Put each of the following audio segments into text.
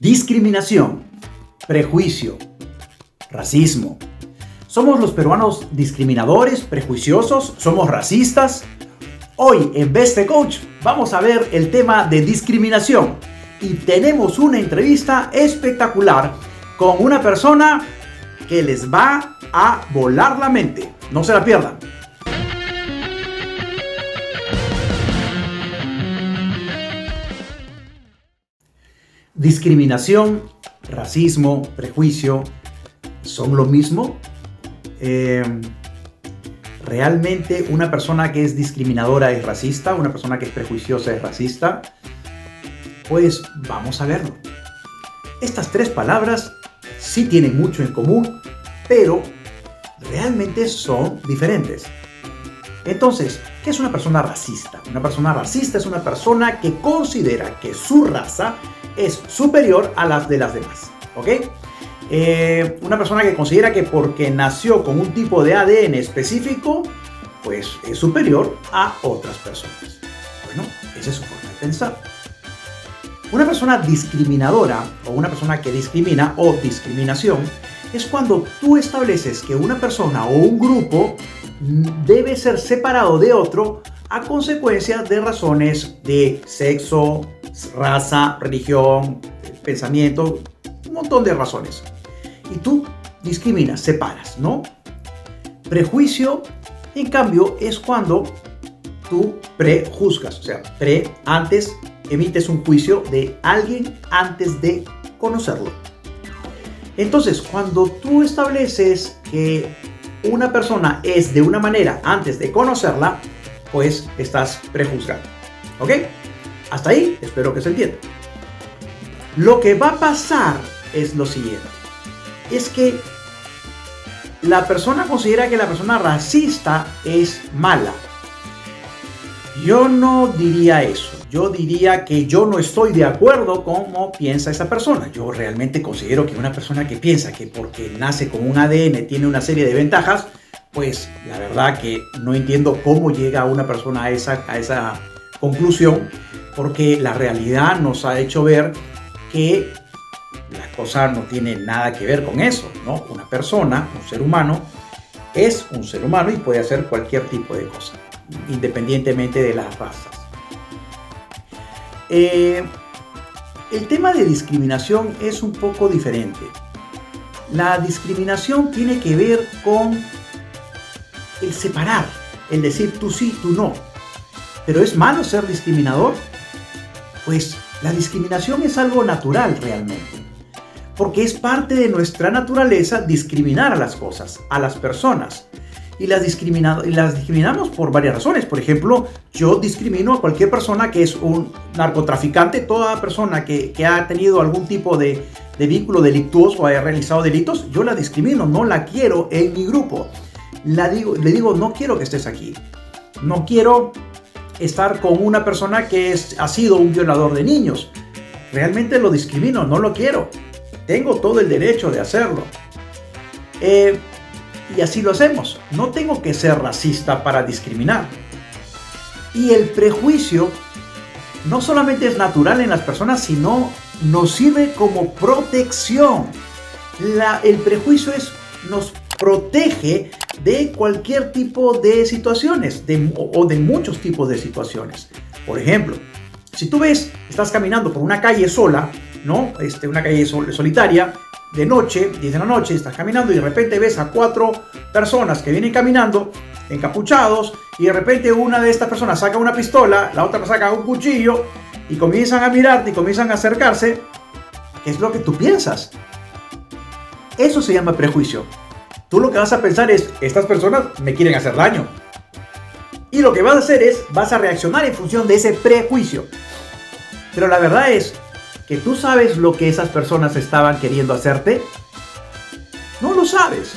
Discriminación, prejuicio, racismo. ¿Somos los peruanos discriminadores, prejuiciosos? ¿Somos racistas? Hoy en Best Coach vamos a ver el tema de discriminación y tenemos una entrevista espectacular con una persona que les va a volar la mente. No se la pierdan. Discriminación, racismo, prejuicio, ¿son lo mismo? ¿Realmente una persona que es discriminadora es racista? ¿Una persona que es prejuiciosa es racista? Pues vamos a verlo. Estas tres palabras sí tienen mucho en común, pero realmente son diferentes. Entonces, ¿qué es una persona racista? Una persona racista es una persona que considera que su raza es superior a las de las demás, ¿ok? Una persona que considera que porque nació con un tipo de ADN específico, pues es superior a otras personas. Bueno, esa es su forma de pensar. Una persona discriminadora o una persona que discrimina o discriminación es cuando tú estableces que una persona o un grupo debe ser separado de otro a consecuencia de razones de sexo, raza, religión, pensamiento, un montón de razones. Y tú discriminas, separas, ¿no? Prejuicio, en cambio, es cuando tú prejuzgas, o sea, antes emites un juicio de alguien antes de conocerlo. Entonces, cuando tú estableces que una persona es de una manera antes de conocerla, pues estás prejuzgando, ¿ok? Hasta ahí, espero que se entienda. Lo que va a pasar es lo siguiente. Es que la persona considera que la persona racista es mala. Yo no diría eso. Yo diría que yo no estoy de acuerdo con cómo piensa esa persona. Yo realmente considero que una persona que piensa que porque nace con un ADN tiene una serie de ventajas, pues la verdad que no entiendo cómo llega una persona a esa conclusión, porque la realidad nos ha hecho ver que la cosa no tiene nada que ver con eso, ¿no? Una persona, un ser humano, es un ser humano y puede hacer cualquier tipo de cosa, independientemente de las razas. El tema de discriminación es un poco diferente. La discriminación tiene que ver con el separar, el decir tú sí, tú no. ¿Pero es malo ser discriminador? Pues la discriminación es algo natural realmente, porque es parte de nuestra naturaleza discriminar a las cosas, a las personas. Y las discriminamos por varias razones. Por ejemplo, yo discrimino a cualquier persona que es un narcotraficante. Toda persona que ha tenido algún tipo de vínculo delictuoso o haya realizado delitos, yo la discrimino, no la quiero en mi grupo. Le digo, no quiero que estés aquí. No quiero estar con una persona que ha sido un violador de niños. Realmente lo discrimino, no lo quiero. Tengo todo el derecho de hacerlo. Y así lo hacemos. No tengo que ser racista para discriminar. Y el prejuicio no solamente es natural en las personas, sino nos sirve como protección. El prejuicio nos protege de cualquier tipo de situaciones o de muchos tipos de situaciones. Por ejemplo, si tú estás caminando por una calle sola, ¿no? Una calle solitaria, de noche, 10 de la noche, estás caminando y de repente ves a 4 personas que vienen caminando, encapuchados, y de repente una de estas personas saca una pistola, la otra saca un cuchillo, y comienzan a mirarte y comienzan a acercarse. ¿Qué es lo que tú piensas? Eso se llama prejuicio. Tú lo que vas a pensar es, estas personas me quieren hacer daño. Y lo que vas a hacer es, vas a reaccionar en función de ese prejuicio. Pero la verdad es que tú sabes lo que esas personas estaban queriendo hacerte. No lo sabes.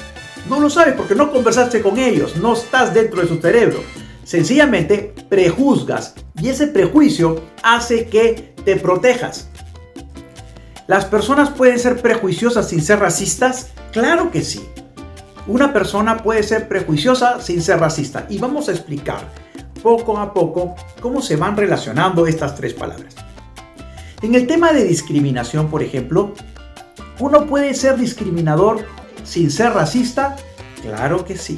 No lo sabes porque no conversaste con ellos. No estás dentro de su cerebro. Sencillamente prejuzgas. Y ese prejuicio hace que te protejas. ¿Las personas pueden ser prejuiciosas sin ser racistas? Claro que sí. Una persona puede ser prejuiciosa sin ser racista. Y vamos a explicar poco a poco cómo se van relacionando estas tres palabras. En el tema de discriminación, por ejemplo, ¿uno puede ser discriminador sin ser racista? Claro que sí.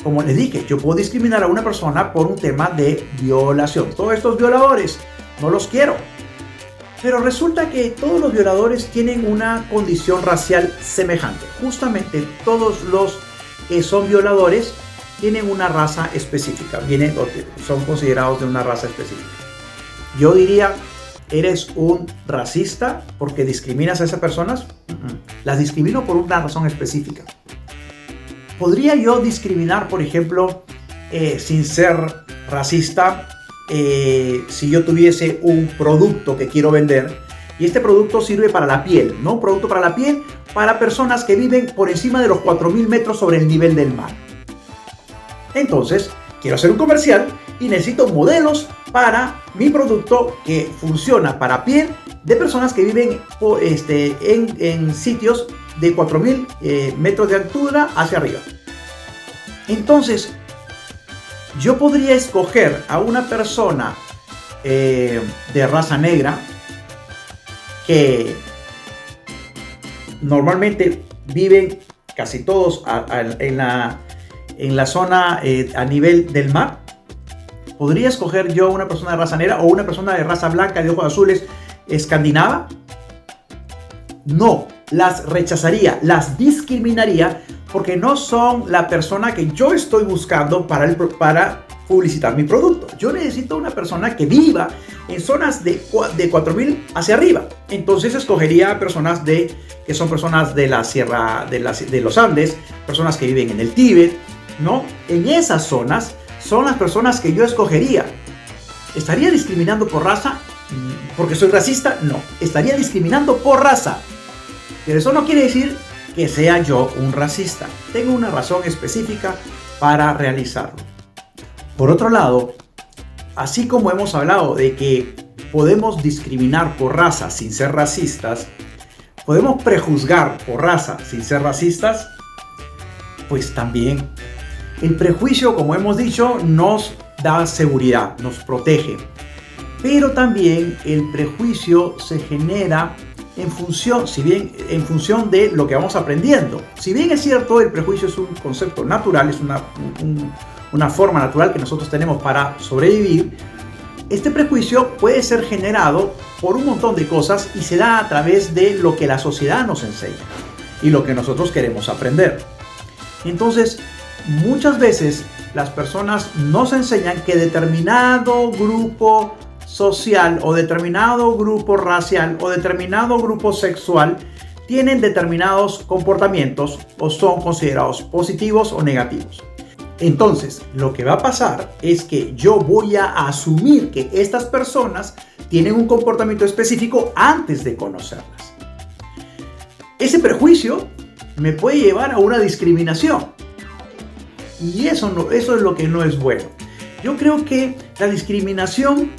Como les dije, yo puedo discriminar a una persona por un tema de violación. Todos estos violadores, no los quiero. Pero resulta que todos los violadores tienen una condición racial semejante. Justamente todos los que son violadores tienen una raza específica. Son considerados de una raza específica. Yo diría, ¿eres un racista porque discriminas a esas personas? Las discrimino por una razón específica. ¿Podría yo discriminar, por ejemplo, sin ser racista, si yo tuviese un producto que quiero vender y este producto sirve para la piel, ¿no? Un producto para la piel para personas que viven por encima de los 4.000 metros sobre el nivel del mar? Entonces, quiero hacer un comercial y necesito modelos para mi producto que funciona para piel de personas que viven en sitios de 4.000 metros de altura hacia arriba. Entonces, yo podría escoger a una persona de raza negra que normalmente viven casi todos en la zona a nivel del mar. ¿Podría escoger yo una persona de raza negra o una persona de raza blanca de ojos azules escandinava? No, las rechazaría, las discriminaría porque no son la persona que yo estoy buscando para publicitar mi producto. Yo necesito una persona que viva en zonas de 4.000 hacia arriba. Entonces escogería personas que son personas de la sierra de los Andes, personas que viven en el Tíbet, ¿no? En esas zonas son las personas que yo escogería. ¿Estaría discriminando por raza? ¿Porque soy racista? No. Estaría discriminando por raza. Pero eso no quiere decir que sea yo un racista. Tengo una razón específica para realizarlo. Por otro lado, así como hemos hablado de que podemos discriminar por raza sin ser racistas, podemos prejuzgar por raza sin ser racistas, pues también el prejuicio, como hemos dicho, nos da seguridad, nos protege. Pero también el prejuicio se genera en función de lo que vamos aprendiendo. Si bien es cierto, el prejuicio es un concepto natural, es una forma natural que nosotros tenemos para sobrevivir, este prejuicio puede ser generado por un montón de cosas y se da a través de lo que la sociedad nos enseña y lo que nosotros queremos aprender. Entonces, muchas veces las personas nos enseñan que determinado grupo social o determinado grupo racial o determinado grupo sexual tienen determinados comportamientos o son considerados positivos o negativos. Entonces, lo que va a pasar es que yo voy a asumir que estas personas tienen un comportamiento específico antes de conocerlas. Ese prejuicio me puede llevar a una discriminación. Y eso es lo que no es bueno. Yo creo que la discriminación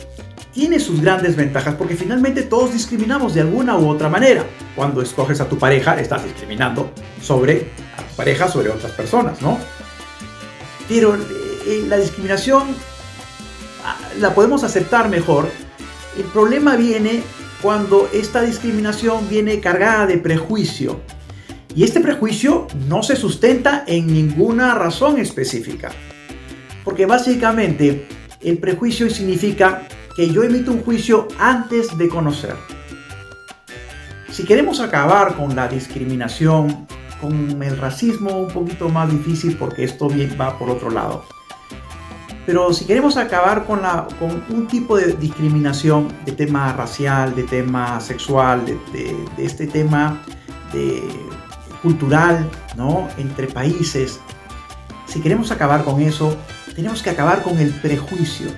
tiene sus grandes ventajas porque finalmente todos discriminamos de alguna u otra manera. Cuando escoges a tu pareja, estás discriminando a tu pareja sobre otras personas, ¿no? Pero la discriminación la podemos aceptar mejor. El problema viene cuando esta discriminación viene cargada de prejuicio. Y este prejuicio no se sustenta en ninguna razón específica. Porque básicamente el prejuicio significa que yo emito un juicio antes de conocer. Si queremos acabar con la discriminación, con el racismo un poquito más difícil porque esto va por otro lado. Pero si queremos acabar con un tipo de discriminación de tema racial, de tema sexual, de este tema cultural, ¿no? Entre países, si queremos acabar con eso, tenemos que acabar con el prejuicio.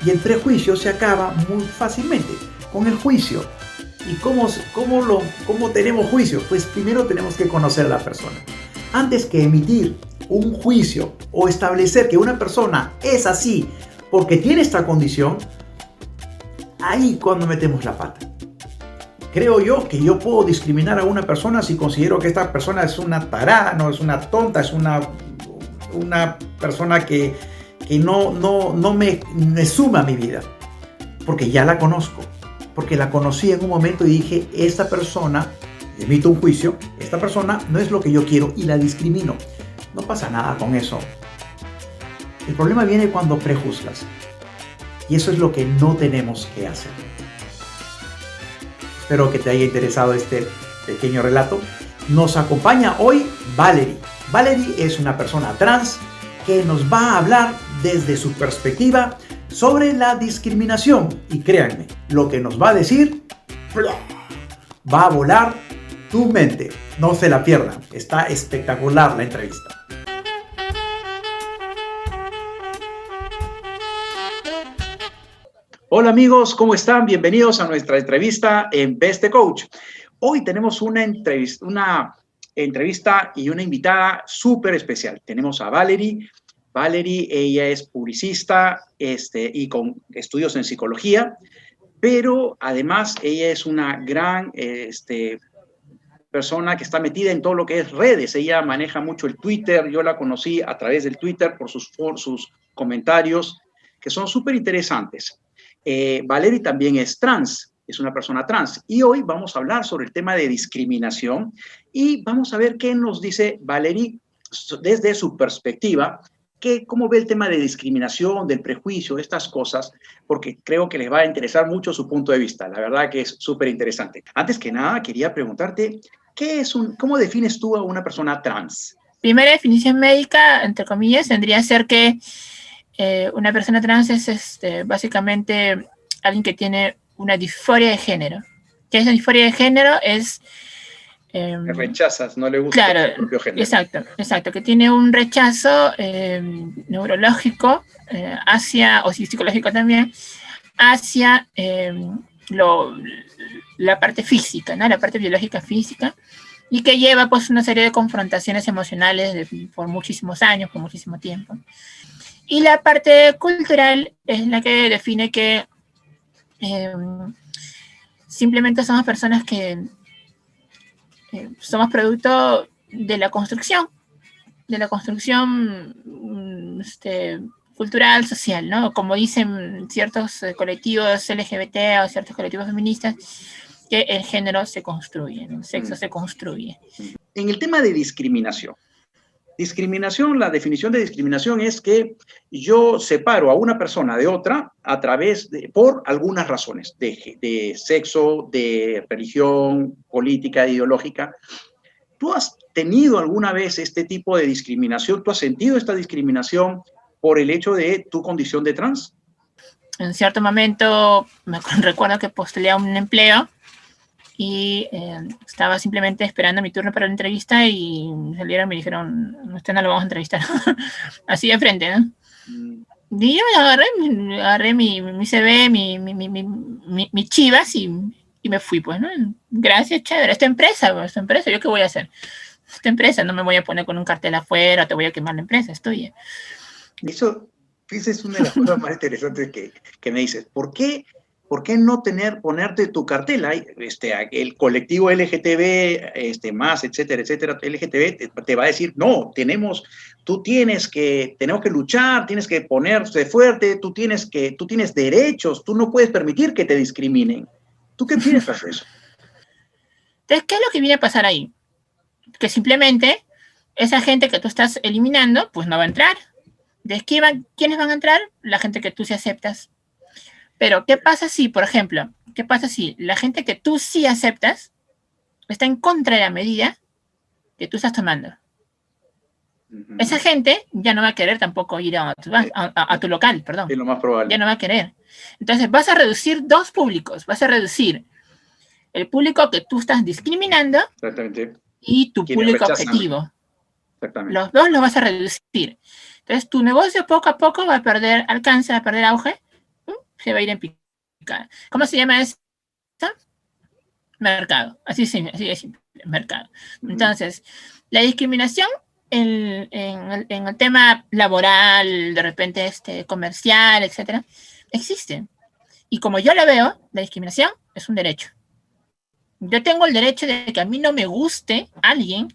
Y el prejuicio se acaba muy fácilmente con el juicio. ¿Y cómo tenemos juicio? Pues primero tenemos que conocer a la persona. Antes que emitir un juicio o establecer que una persona es así porque tiene esta condición, ahí cuando metemos la pata. Creo yo que yo puedo discriminar a una persona si considero que esta persona es una tarada, no es una tonta, es una persona que no me suma a mi vida, porque ya la conozco. porque la conocí en un momento y dije, esta persona, emito un juicio, esta persona no es lo que yo quiero y la discrimino. No pasa nada con eso. El problema viene cuando prejuzgas. Y eso es lo que no tenemos que hacer. Espero que te haya interesado este pequeño relato. Nos acompaña hoy Valerie. Valerie es una persona trans que nos va a hablar desde su perspectiva sobre la discriminación. Y créanme, lo que nos va a decir va a volar tu mente. No se la pierdan. Está espectacular la entrevista. Hola amigos, ¿cómo están? Bienvenidos a nuestra entrevista en Best Coach. Hoy tenemos una entrevista y una invitada súper especial. Tenemos a Valerie. Valerie, ella es publicista y con estudios en psicología, pero además ella es una gran persona que está metida en todo lo que es redes. Ella maneja mucho el Twitter. Yo la conocí a través del Twitter por sus comentarios, que son súper interesantes. Valerie también es trans, es una persona trans. Y hoy vamos a hablar sobre el tema de discriminación y vamos a ver qué nos dice Valerie desde su perspectiva, cómo ve el tema de discriminación, del prejuicio, estas cosas, porque creo que les va a interesar mucho su punto de vista. La verdad que es súper interesante. Antes que nada, quería preguntarte, ¿cómo defines tú a una persona trans? Primera definición médica, entre comillas, tendría que ser que una persona trans es básicamente alguien que tiene una disforia de género. ¿Qué es la disforia de género? Es... Me rechazas, no le gusta el propio género. Exacto, que tiene un rechazo neurológico o psicológico también, hacia la parte física, ¿no? La parte biológica física, y que lleva pues una serie de confrontaciones emocionales por muchísimos años, por muchísimo tiempo. Y la parte cultural es la que define que simplemente somos personas que somos producto de la construcción cultural, social, ¿no? Como dicen ciertos colectivos LGBT o ciertos colectivos feministas, que el género se construye, ¿no? El sexo se construye. En el tema de discriminación, la definición de discriminación es que yo separo a una persona de otra por algunas razones, de sexo, de religión, política, ideológica. ¿Tú has tenido alguna vez este tipo de discriminación? ¿Tú has sentido esta discriminación por el hecho de tu condición de trans? En cierto momento me recuerdo que postulé a un empleo y estaba simplemente esperando mi turno para la entrevista y salieron y me dijeron, usted no lo vamos a entrevistar. Así de frente, ¿no? Y yo agarré mi CV, mi chivas y me fui, pues, ¿no? Gracias, chévere. Esta empresa, ¿yo qué voy a hacer? Esta empresa, no me voy a poner con un cartel afuera, te voy a quemar la empresa, estoy. Eso, esa es una de las cosas más interesantes que me dices. ¿Por qué no ponerte tu cartel? El colectivo LGTB, más, etcétera, LGTB te va a decir, no, tenemos que luchar, tienes que ponerte fuerte, tú tienes derechos, tú no puedes permitir que te discriminen. ¿Tú qué piensas de eso? Entonces, ¿qué es lo que viene a pasar ahí? Que simplemente esa gente que tú estás eliminando, pues no va a entrar. ¿Quiénes van a entrar? La gente que tú sí aceptas. Pero, ¿qué pasa si, por ejemplo, la gente que tú sí aceptas está en contra de la medida que tú estás tomando? Uh-huh. Esa gente ya no va a querer tampoco ir a tu local, perdón. Es lo más probable. Ya no va a querer. Entonces, vas a reducir dos públicos. Vas a reducir el público que tú estás discriminando. Exactamente. Y tu público objetivo. Exactamente. Los dos los vas a reducir. Entonces, tu negocio poco a poco va a perder alcance, va a perder auge. Se va a ir en picada. ¿Cómo se llama eso? Mercado. Así es simple, mercado. Entonces, la discriminación en el tema laboral, de repente comercial, etcétera, existe. Y como yo la veo, la discriminación es un derecho. Yo tengo el derecho de que a mí no me guste alguien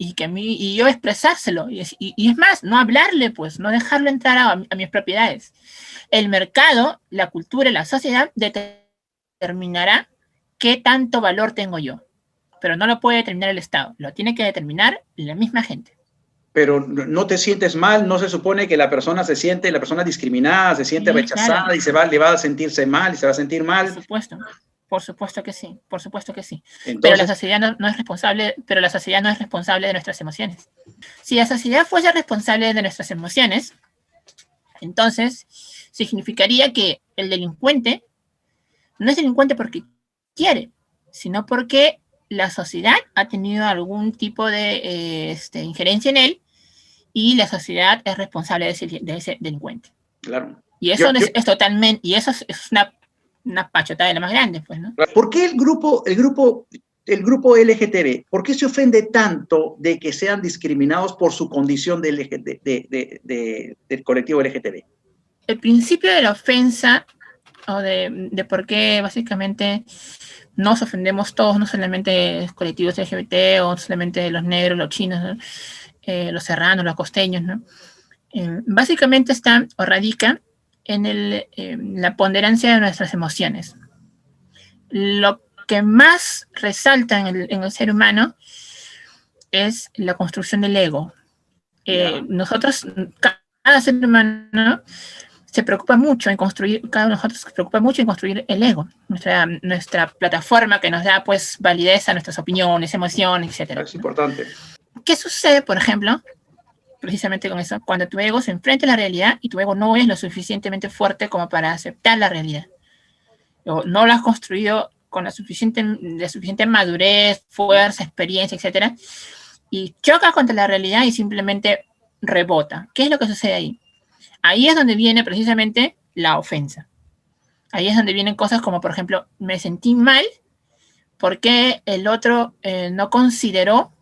y yo expresárselo. Y es más, no hablarle, pues, no dejarlo entrar a mis propiedades. El mercado, la cultura y la sociedad determinará qué tanto valor tengo yo. Pero no lo puede determinar el Estado, lo tiene que determinar la misma gente. Pero no te sientes mal, no se supone que la persona discriminada, se siente rechazada, claro, y le va a sentirse mal y se va a sentir mal. Por supuesto que sí, por supuesto que sí. Entonces, pero la sociedad no es responsable, pero la sociedad no es responsable de nuestras emociones. Si la sociedad fuese responsable de nuestras emociones, entonces significaría que el delincuente no es delincuente porque quiere, sino porque la sociedad ha tenido algún tipo de injerencia en él y la sociedad es responsable de ese delincuente. Claro. Y eso es totalmente, y eso es una pachotada de la más grande, pues, ¿no? ¿Por qué el grupo LGTB, por qué se ofende tanto de que sean discriminados por su condición del colectivo LGTB? El principio de la ofensa, o de por qué básicamente nos ofendemos todos, no solamente los colectivos LGBT, o solamente los negros, los chinos, ¿no? Los serranos, los costeños, ¿no? Básicamente está o radica en la ponderancia de nuestras emociones. Lo que más resalta en el ser humano es la construcción del ego. Nosotros, cada ser humano se preocupa mucho en construir, cada uno de nosotros se preocupa mucho en construir el ego, nuestra plataforma que nos da pues validez a nuestras opiniones, emociones, etc. Es importante. ¿Qué sucede, por ejemplo, precisamente con eso, cuando tu ego se enfrenta a la realidad y tu ego no es lo suficientemente fuerte como para aceptar la realidad? O no lo has construido con la suficiente madurez, fuerza, experiencia, etc. Y choca contra la realidad y simplemente rebota. ¿Qué es lo que sucede ahí? Ahí es donde viene precisamente la ofensa. Ahí es donde vienen cosas como, por ejemplo, me sentí mal porque el otro no consideró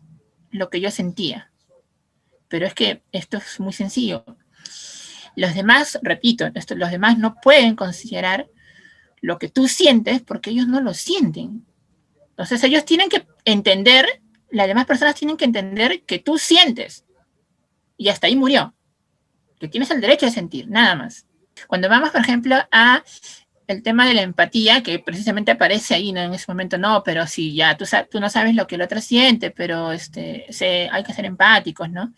lo que yo sentía. Pero es que esto es muy sencillo. Los demás, repito, los demás no pueden considerar lo que tú sientes porque ellos no lo sienten. Entonces ellos tienen que entender, las demás personas tienen que entender que tú sientes. Y hasta ahí murió. Que tienes el derecho de sentir, nada más. Cuando vamos, por ejemplo, a el tema de la empatía, que precisamente aparece ahí, ¿no? En ese momento, no, pero sí, ya tú no sabes lo que el otro siente, pero hay que ser empáticos, ¿no?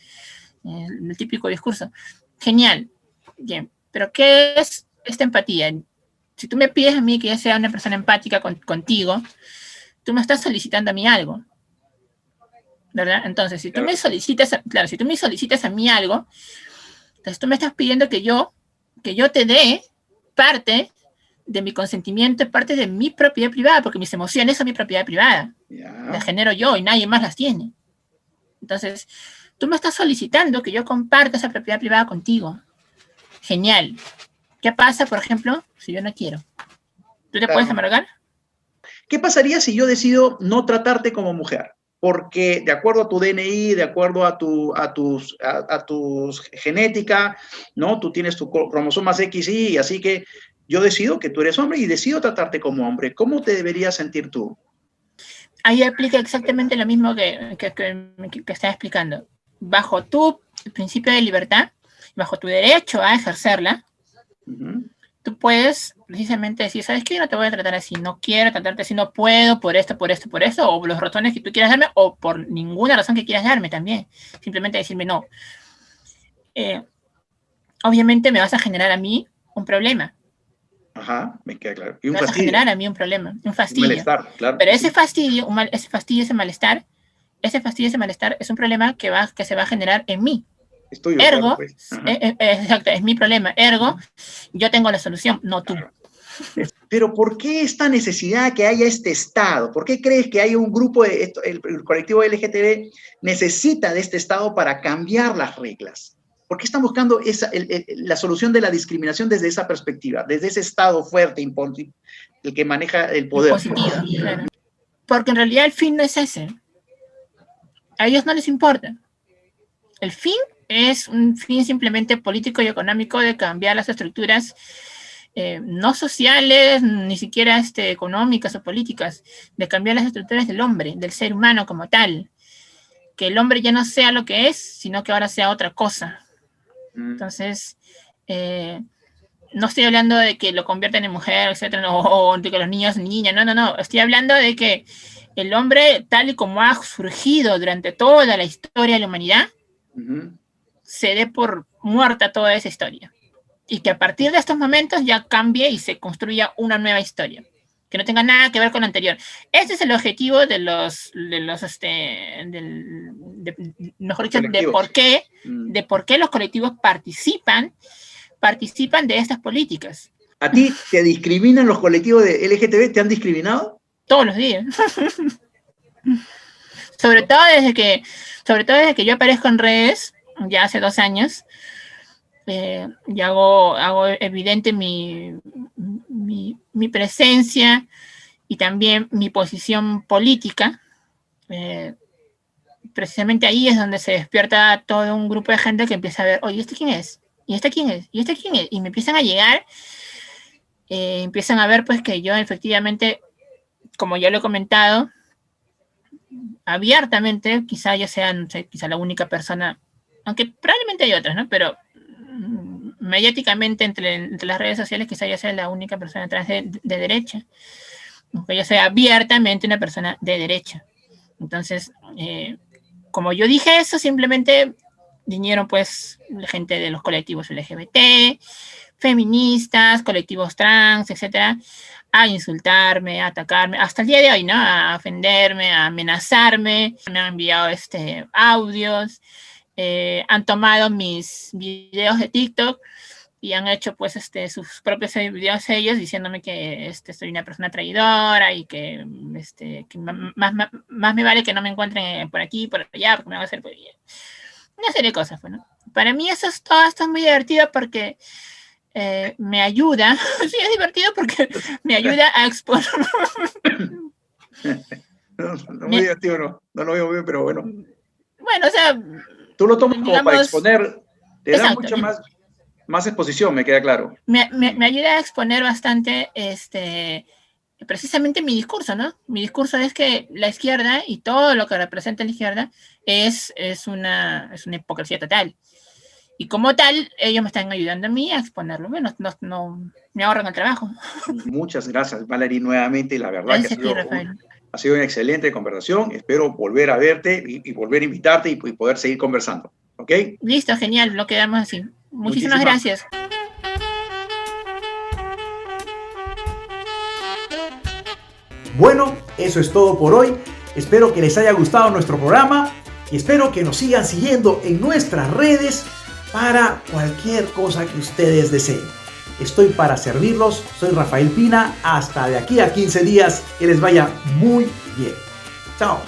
El típico discurso. Genial. Bien, pero ¿qué es esta empatía? Si tú me pides a mí que yo sea una persona empática contigo, tú me estás solicitando a mí algo, ¿verdad? Entonces, si tú me solicitas, si tú me solicitas a mí algo, entonces tú me estás pidiendo que yo te dé parte de mi consentimiento, parte de mi propiedad privada, porque mis emociones son mi propiedad privada. Las genero yo y nadie más las tiene. Entonces, tú me estás solicitando que yo comparta esa propiedad privada contigo. Genial. ¿Qué pasa, por ejemplo, si yo no quiero? ¿Tú te puedes amargar? ¿Qué pasaría si yo decido no tratarte como mujer? Porque de acuerdo a tu DNI, de acuerdo a tu genética, ¿no? Tú tienes tu cromosomas XY, así que yo decido que tú eres hombre y decido tratarte como hombre. ¿Cómo te deberías sentir tú? Ahí aplica exactamente lo mismo que estaba explicando. Bajo tu principio de libertad, bajo tu derecho a ejercerla, tú puedes precisamente decir, ¿sabes qué? Yo no te voy a tratar así, no quiero tratarte así, no puedo, por esto, o los razones que tú quieras darme, o por ninguna razón que quieras darme también. Simplemente decirme no. Obviamente me vas a generar a mí un problema. Ajá, me queda claro. Y un fastidio. Vas a generar a mí un problema, un fastidio. Un malestar, claro. Pero ese fastidio, ese malestar es un problema que se va a generar en mí. Estoy ergo, pues. Exacto, es mi problema. Ergo, yo tengo la solución, no tú. Claro. Pero ¿por qué esta necesidad que haya este Estado? ¿Por qué crees que hay un grupo, el colectivo LGTB necesita de este Estado para cambiar las reglas? ¿Por qué están buscando la solución de la discriminación desde esa perspectiva, desde ese Estado fuerte, el que maneja el poder? Positivo, claro. Porque en realidad el fin no es ese. A ellos no les importa. El fin es un fin simplemente político y económico de cambiar las estructuras no sociales, ni siquiera económicas o políticas, de cambiar las estructuras del hombre, del ser humano como tal. Que el hombre ya no sea lo que es, sino que ahora sea otra cosa. Entonces, no estoy hablando de que lo conviertan en mujer, etcétera, no, o de que los niños niñas, no. Estoy hablando de que el hombre, tal y como ha surgido durante toda la historia de la humanidad, se dé por muerta toda esa historia. Y que a partir de estos momentos ya cambie y se construya una nueva historia, que no tenga nada que ver con la anterior. Ese es el objetivo mejor dicho, de por qué los colectivos participan de estas políticas. ¿A ti te discriminan los colectivos de LGTB? ¿Te han discriminado? Todos los días. sobre todo desde que yo aparezco en redes, ya hace 2 años, y hago evidente mi presencia y también mi posición política. Precisamente ahí es donde se despierta todo un grupo de gente que empieza a ver, oye, ¿este quién es? ¿Y este quién es? ¿Y este quién es? Y me empiezan a llegar, empiezan a ver pues que yo efectivamente, como ya lo he comentado, abiertamente, quizá yo sea, no sé, quizá la única persona, aunque probablemente hay otras, ¿no? Pero mediáticamente entre las redes sociales quizá yo sea la única persona trans de derecha, aunque yo sea abiertamente una persona de derecha. Entonces, como yo dije eso, simplemente vinieron pues la gente de los colectivos LGBT, feministas, colectivos trans, etcétera, a insultarme, a atacarme, hasta el día de hoy, ¿no? A ofenderme, a amenazarme, me han enviado audios, han tomado mis videos de TikTok y han hecho pues sus propios videos ellos diciéndome que soy una persona traidora y que, que más me vale que no me encuentren por aquí, por allá, porque me van a hacer una serie de cosas, bueno. Para mí todo esto es muy divertido porque me ayuda, sí es divertido porque me ayuda a exponer. No muy divertido, no lo veo bien, pero bueno. Bueno, o sea, tú lo tomas como para exponer, te da exacto, mucha más exposición, me queda claro. Me ayuda a exponer bastante precisamente mi discurso, ¿no? Mi discurso es que la izquierda y todo lo que representa la izquierda es una hipocresía total. Y como tal, ellos me están ayudando a mí a exponerlo. Bueno, no me ahorran el trabajo. Muchas gracias, Valerie, nuevamente. La verdad gracias que ha sido una excelente conversación. Espero volver a verte y volver a invitarte y poder seguir conversando. ¿Ok? Listo, genial. Lo quedamos así. Muchísimas gracias. Bueno, eso es todo por hoy. Espero que les haya gustado nuestro programa y espero que nos sigan siguiendo en nuestras redes para cualquier cosa que ustedes deseen. Estoy para servirlos. Soy Rafael Pina. Hasta de aquí a 15 días. Que les vaya muy bien. Chao.